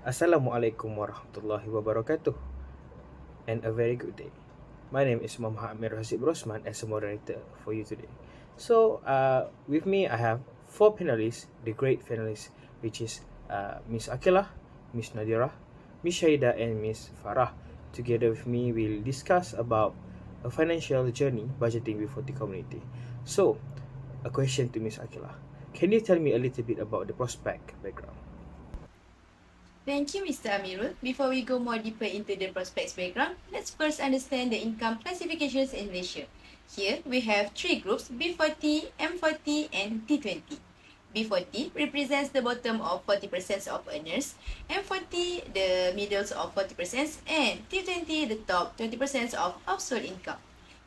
Assalamualaikum warahmatullahi wabarakatuh, and a very good day. My name is Muhammad Amirul Rosman as a moderator for you today. With me, I have four panelists, the great panelists, which is Miss Akilah, Miss Nadira, Miss Shaida, and Miss Farah. Together with me, we'll discuss about a financial journey budgeting before the community. So, a question to Miss Akilah. Can you tell me a little bit about the prospect background? Thank you, Mr. Amirul. Before we go more deeper into the prospects background, let's first understand the income classifications in Malaysia. Here, we have three groups, B40, M40, and T20. B40 represents the bottom of 40% of earners, M40 the middles of 40%, and T20 the top 20% of household income.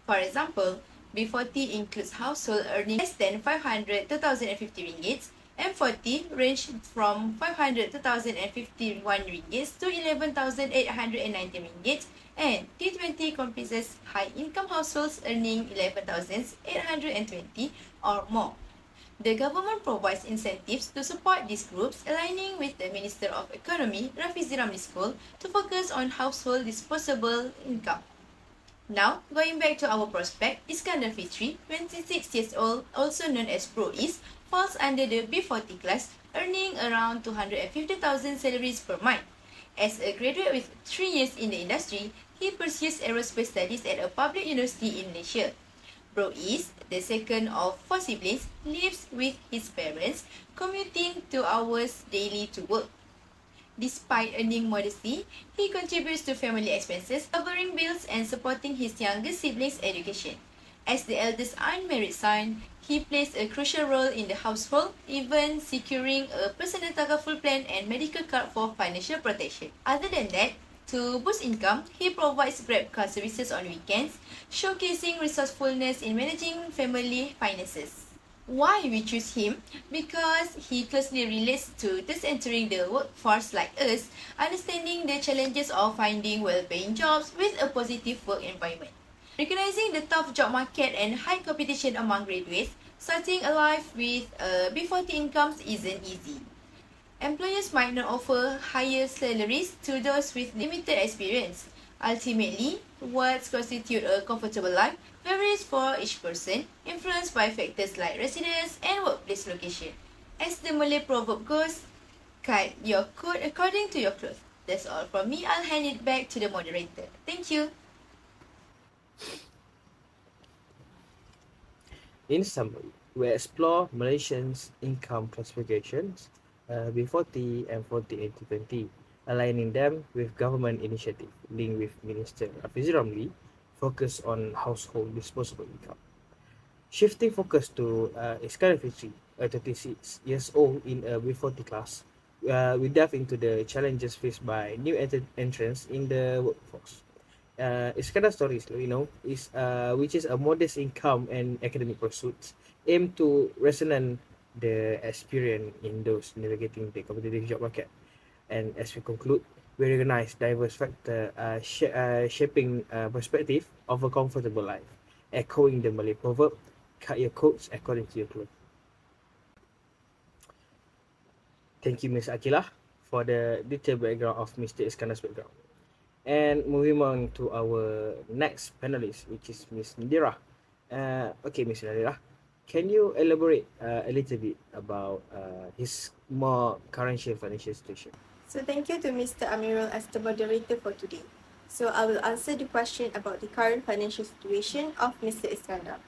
For example, B40 includes household earning less than 500 to 1,050 ringgit, M40 range from 500 to 1,051 ringgit to 11,890 ringgit, and T20 comprises high-income households earning 11,820 or more. The government provides incentives to support these groups, aligning with the Minister of Economy, Rafizi Ramli, to focus on household disposable income. Now, going back to our prospect, Iskandar Fitri, 26 years old, also known as Pro East, falls under the B40 class, earning around 250,000 salaries per month. As a graduate with 3 years in the industry, he pursues aerospace studies at a public university in Malaysia. Bro East, the second of four siblings, lives with his parents, commuting 2 hours daily to work. Despite earning modestly, he contributes to family expenses, covering bills and supporting his younger siblings' education. As the eldest unmarried son, he plays a crucial role in the household, even securing a personal takaful plan and medical card for financial protection. Other than that, to boost income, he provides Grab car services on weekends, showcasing resourcefulness in managing family finances. Why we choose him? Because he closely relates to those entering the workforce like us, understanding the challenges of finding well-paying jobs with a positive work environment. Recognizing the tough job market and high competition among graduates, starting a life with B40 incomes isn't easy. Employers might not offer higher salaries to those with limited experience. Ultimately, what constitutes a comfortable life varies for each person, influenced by factors like residence and workplace location. As the Malay proverb goes, cut your coat according to your clothes. That's all from me. I'll hand it back to the moderator. Thank you. In summary, we explore Malaysians' income classifications, B40 and 40 and T20, aligning them with government initiative linked with Minister Rafizi Ramli, focus on household disposable income. Shifting focus to Iskandar Fitri, a 26 years old in a B40 class, we delve into the challenges faced by new entrants in the workforce. Iskandar stories, is which is a modest income and academic pursuits, aim to resonate the experience in those navigating the competitive job market. And as we conclude, we recognize diverse factors shaping perspective of a comfortable life, echoing the Malay proverb, cut your coats according to your clothes. Thank you, Ms. Akilah, for the detailed background of Mr. Iskandar's background. And moving on to our next panelist, which is Ms. Nadira. Okay, Ms. Nadira, can you elaborate a little bit about his more current financial situation? So thank you to Mr. Amirul as the moderator for today. So I will answer the question about the current financial situation of Mr. Iskandar.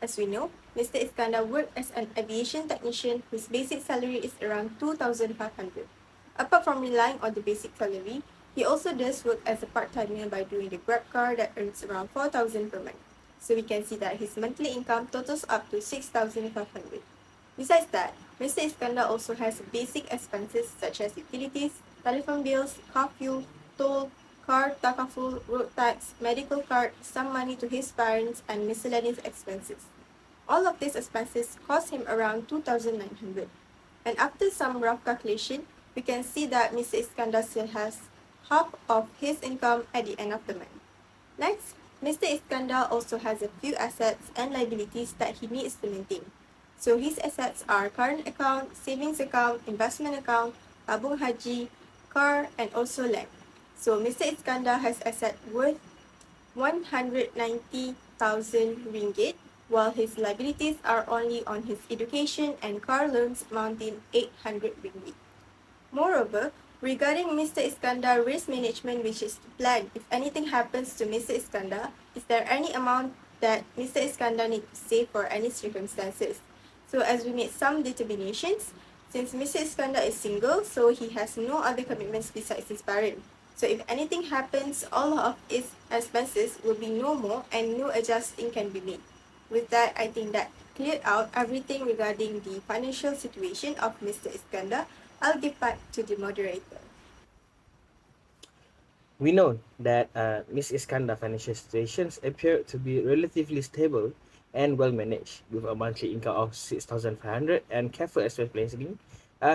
As we know, Mr. Iskandar worked as an aviation technician whose basic salary is around 2,500. Apart from relying on the basic salary, he also does work as a part-timer by doing the Grab car that earns around 4,000 per month. So we can see that his monthly income totals up to 6,500. Besides that, Mr. Iskandar also has basic expenses such as utilities, telephone bills, car fuel, toll, car takaful, road tax, medical card, some money to his parents, and miscellaneous expenses. All of these expenses cost him around 2,900. And after some rough calculation, we can see that Mr. Iskandar still has half of his income at the end of the month. Next, Mr. Iskandar also has a few assets and liabilities that he needs to maintain. So his assets are current account, savings account, investment account, tabung haji, car, and also land. So Mr. Iskandar has asset worth 190,000 ringgit, while his liabilities are only on his education and car loans amounting 800 ringgit. Moreover, regarding Mr. Iskandar risk management, which is to plan if anything happens to Mr. Iskandar, is there any amount that Mr. Iskandar needs to save for any circumstances? So as we made some determinations, since Mr. Iskandar is single, so he has no other commitments besides his parent. So if anything happens, all of his expenses will be no more and no adjusting can be made. With that, I think that cleared out everything regarding the financial situation of Mr. Iskandar. I'll give back to the moderator. We know that Ms. Iskandar's financial situations appear to be relatively stable and well managed. With a monthly income of 6,500 and careful expense planning,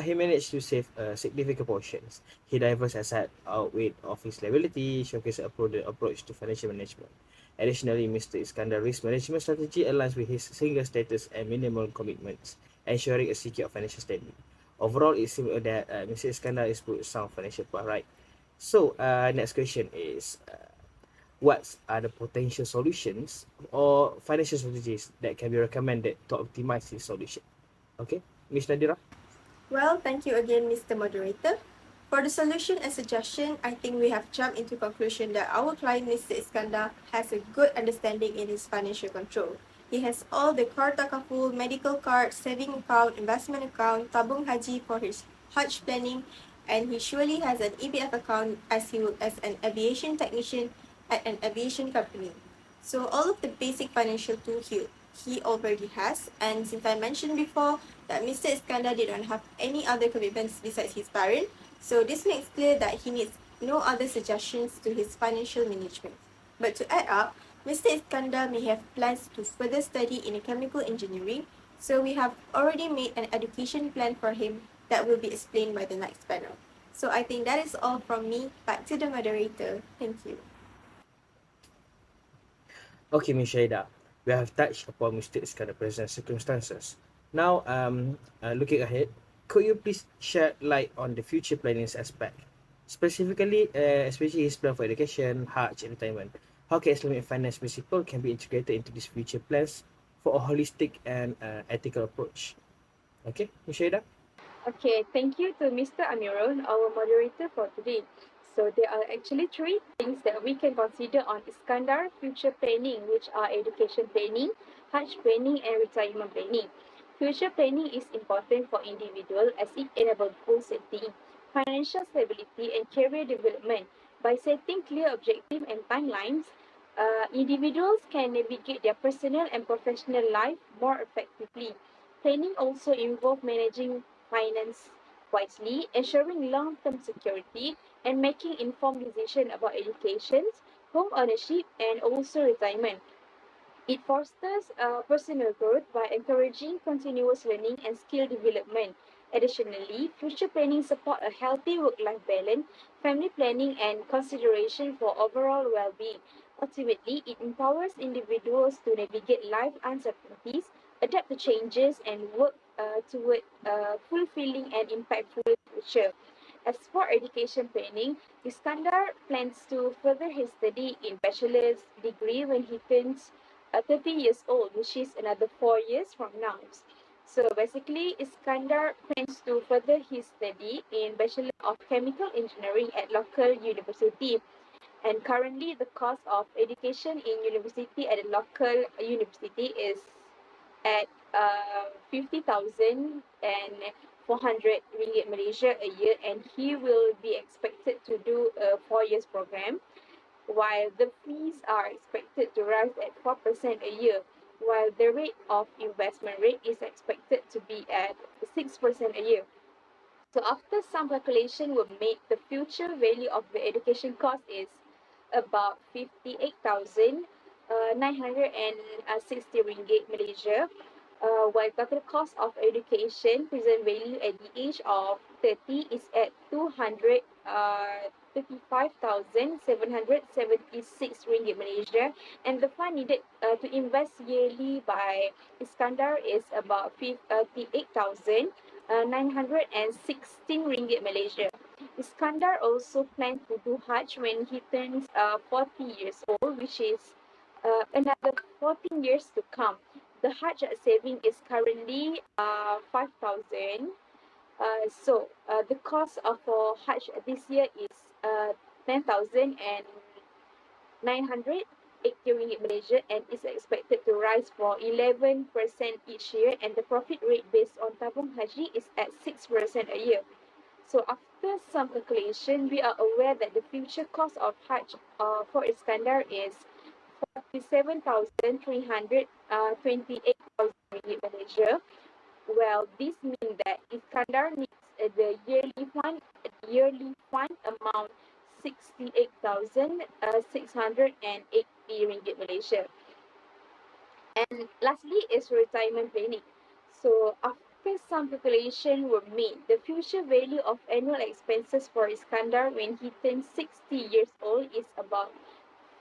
he managed to save significant portions. His diverse asset outweighed of his liability, showcase a prudent approach to financial management. Additionally, Mr. Iskandar's risk management strategy aligns with his single status and minimal commitments, ensuring a secure financial standing. Overall, it seems that Mr. Iskandar is put sound financial path, right? So, next question is, what are the potential solutions or financial strategies that can be recommended to optimize this solution? Okay, Ms. Nadira? Well, thank you again, Mr. Moderator. For the solution and suggestion, I think we have jumped into conclusion that our client, Mr. Iskandar, has a good understanding in his financial control. He has all the Karta Kaful, medical card, saving account, investment account, tabung haji for his Hajj planning, and he surely has an EBF account as he works as an aviation technician at an aviation company. So all of the basic financial tools he already has, and since I mentioned before that Mr. Iskandar did not have any other commitments besides his parent, so this makes clear that he needs no other suggestions to his financial management. But to add up, Mr. Iskandar may have plans to further study in chemical engineering, so we have already made an education plan for him that will be explained by the next panel. So I think that is all from me. Back to the moderator. Thank you. Okay, Ms. Shaida, we have touched upon Mr. Iskandar's present circumstances. Now, looking ahead, could you please shed light on the future planning aspect? Specifically, especially his plan for education, Hajj, and retirement. How can Islamic finance principle can be integrated into these future plans for a holistic and ethical approach? Okay, Ms. Shaida? Okay, thank you to Mr. Amirul, our moderator for today. So there are actually three things that we can consider on Iskandar future planning, which are education planning, Hajj planning, and retirement planning. Future planning is important for individual as it enables goal setting, financial stability, and career development. By setting clear objectives and timelines, individuals can navigate their personal and professional life more effectively. Planning also involves managing finance wisely, ensuring long-term security, and making informed decisions about education, home ownership, and also retirement. It fosters personal growth by encouraging continuous learning and skill development. Additionally, future planning support a healthy work-life balance, family planning, and consideration for overall well-being. Ultimately, it empowers individuals to navigate life uncertainties, adapt to changes, and work toward a fulfilling and impactful future. As for education planning, Iskandar plans to further his study in bachelor's degree when he turns 30 years old, which is another 4 years from now. So basically, Iskandar plans to further his study in Bachelor of Chemical Engineering at local university. And currently, the cost of education in university at a local university is at 50,000 and 400 ringgit Malaysia a year, and he will be expected to do a 4 years program, while the fees are expected to rise at 4% a year, while the rate of investment rate is expected to be at 6% a year. So after some calculation were made, the future value of the education cost is about 58,960 ringgit Malaysia, while total cost of education present value at the age of 30 is at 235,776 ringgit Malaysia, and the fund needed to invest yearly by Iskandar is about 58,916 ringgit Malaysia. Iskandar also plans to do Hajj when he turns 40 years old, which is another 14 years to come. The Hajj saving is currently 5,000. The cost of for Hajj this year is 10,980 ringgit Malaysia and is expected to rise for 11% each year, and the profit rate based on tabung haji is at 6% a year. So after some calculation, we are aware that the future cost of Hajj for Iskandar is 47,328 ringgit Malaysia. Well, this means that Iskandar needs the yearly fund amount 68,680 ringgit Malaysia. And lastly is retirement planning. So after some calculation were made, the future value of annual expenses for Iskandar when he turns 60 years old is about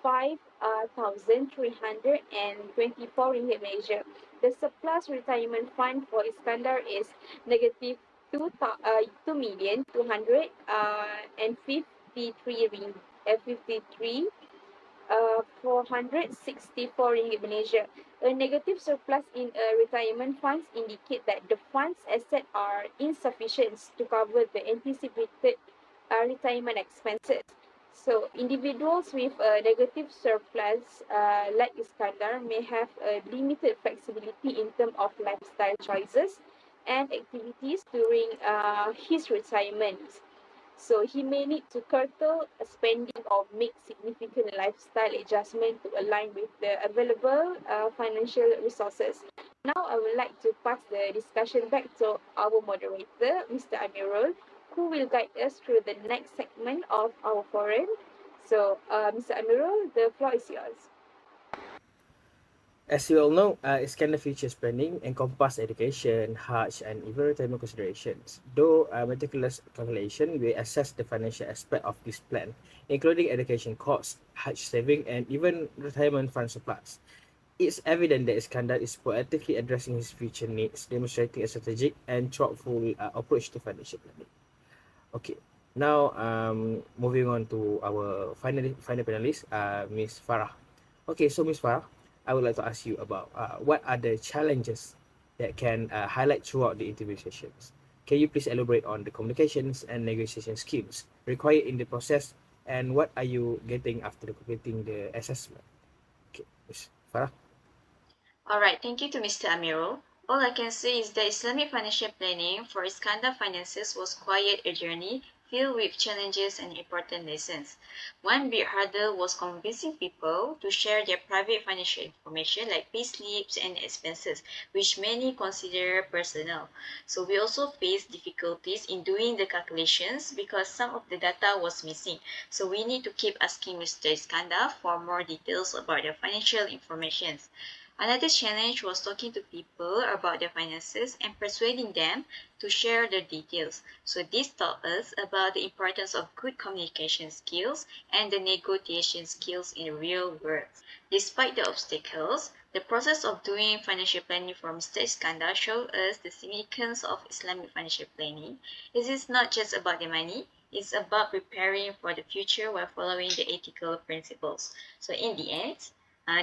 5,324 ringgit Malaysia. The surplus retirement fund for Iskandar is negative 2,253 464 ringgit Malaysia. A negative surplus in a retirement funds indicate that the fund's assets are insufficient to cover the anticipated retirement expenses. So individuals with a negative surplus like Iskandar may have a limited flexibility in terms of lifestyle choices and activities during his retirement. So he may need to curtail spending or make significant lifestyle adjustment to align with the available financial resources. Now I would like to pass the discussion back to our moderator, Mr. Amirul, who will guide us through the next segment of our forum. So, Mr. Amirul, the floor is yours. As you all know, Iskandar future spending encompass education, Hajj, and even retirement considerations. Though meticulous calculation will assess the financial aspect of this plan, including education costs, Hajj saving, and even retirement fund surplus. It's evident that Iskandar is proactively addressing his future needs, demonstrating a strategic and thoughtful approach to financial planning. Okay, now moving on to our final panelist, Ms. Farah. Okay, so Ms. Farah, I would like to ask you about what are the challenges that can highlight throughout the interview sessions. Can you please elaborate on the communications and negotiation skills required in the process, and what are you getting after completing the assessment? Okay, Ms. Farah. Alright, thank you to Mr. Amirul. All I can say is that Islamic financial planning for Iskandar Finances was quite a journey filled with challenges and important lessons. One big hurdle was convincing people to share their private financial information like payslips and expenses, which many consider personal. So we also faced difficulties in doing the calculations because some of the data was missing. So we need to keep asking Mr. Iskandar for more details about their financial information. Another challenge was talking to people about their finances and persuading them to share their details. So this taught us about the importance of good communication skills and the negotiation skills in the real world. Despite the obstacles, the process of doing financial planning for Mr. Iskandar showed us the significance of Islamic financial planning. It is not just about the money, it's about preparing for the future while following the ethical principles. So in the end,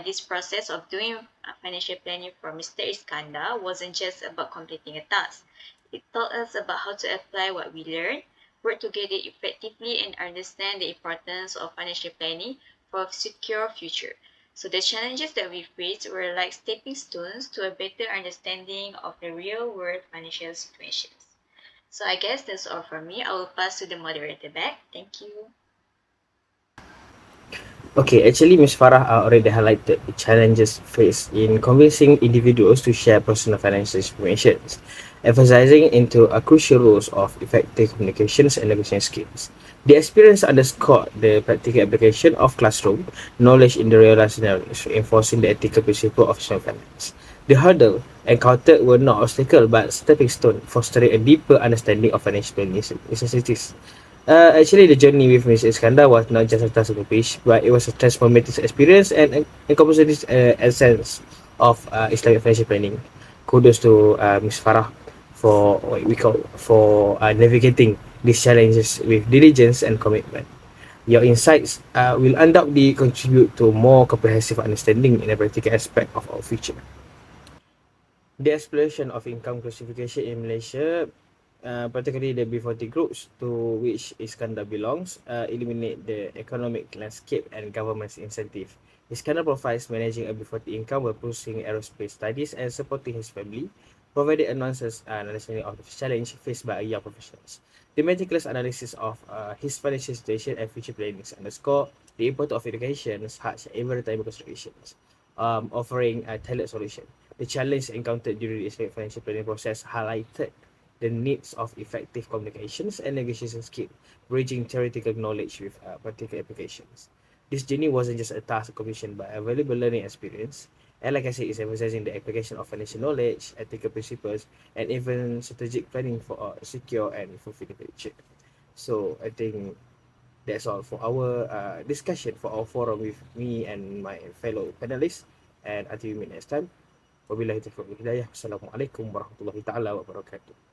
this process of doing financial planning for Mr. Iskandar wasn't just about completing a task. It taught us about how to apply what we learned, work together effectively, and understand the importance of financial planning for a secure future. So the challenges that we faced were like stepping stones to a better understanding of the real-world financial situations. So I guess that's all from me. I will pass to the moderator back. Thank you. Okay, actually, Ms. Farah already highlighted the challenges faced in convincing individuals to share personal financial information, emphasizing into a crucial roles of effective communications and negotiation skills. The experience underscored the practical application of classroom knowledge in the real life scenarios, reinforcing the ethical principle of social finance. The hurdle encountered were not obstacles but stepping stone, fostering a deeper understanding of financial planning necessities. Actually, the journey with Mr. Iskandar was not just a task of the page, but it was a transformative experience and encompassing this essence of Islamic financial planning. Kudos to Ms. Farah for what we call for navigating these challenges with diligence and commitment. Your insights will undoubtedly contribute to more comprehensive understanding in a practical aspect of our future. The exploration of income classification in Malaysia, particularly the B40 groups to which Iskandar belongs, eliminate the economic landscape and government's incentive. Iskandar provides managing a B40 income while pursuing aerospace studies and supporting his family, provided announces an understanding of the challenge faced by young professionals. The meticulous analysis of his financial situation and future plannings underscore the importance of education such every time considerations, offering a tailored solution. The challenge encountered during the Islamic financial planning process highlighted the needs of effective communications and negotiation skills, bridging theoretical knowledge with practical applications. This journey wasn't just a task commissioned by a valuable learning experience, and like I said, it's emphasizing the application of financial knowledge, ethical principles, and even strategic planning for a secure and fulfilling future. So I think that's all for our discussion for our forum with me and my fellow panelists. And until we meet next time, wabillahi taufiq wal hidayah. Wassalamualaikum warahmatullahi taala wabarakatuh.